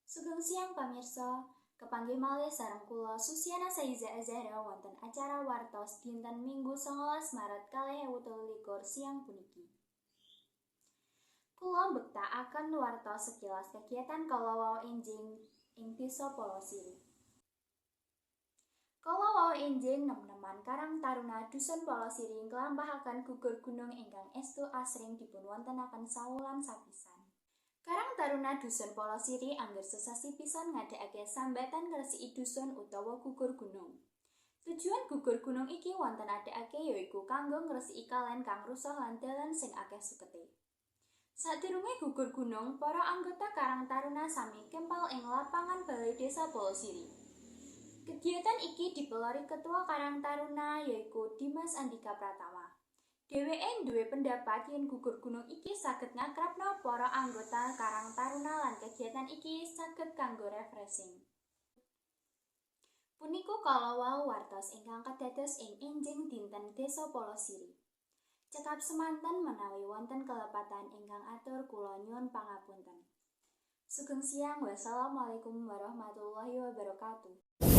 Sugeng siang pamirsa, kepanggih malih sareng kula Susiana Saiza Azhara wonten acara wartos dinten Minggu 19 Maret 2023 siang puniki. Kula mbektakaken wartos sekilas kegiatan kala wau enjing ing Desa Polosiri. Kala wau enjing nem-neman Karang Taruna Dusun Polosiri nglampahaken gugur gunung ingkang estu asring dipunwontenaken sawulan sapisan. Karang Taruna Dusun Polosiri angger sesasi pisan ngadhekake sambatan ngresiki dusun utawa gugur gunung. Tujuan gugur gunung iki wonten adhekake yaiku kanggo ngresiki kalen kang rusak lan dalan sing akeh sukete. Sadurunge gugur gunung, para anggota Karang Taruna sami kempal ing lapangan Balai Desa Polosiri. Kegiatan iki dipelori Ketua Karang Taruna yaiku Dimas Andika Pratama. Dheweke duwe pendapat yen gugur gunung iki saged ngakrabna para anggota Karang Taruna lan kegiatan iki saged kanggo refreshing. Puniku kala wau wartos ingkang kadados ing enjing dinten Desa Polosiri. Cekap semanten menawi wonten kelepatan ingkang atur kula nyuwun pangapunten. Sugeng siang, wassalamualaikum warahmatullahi wabarakatuh.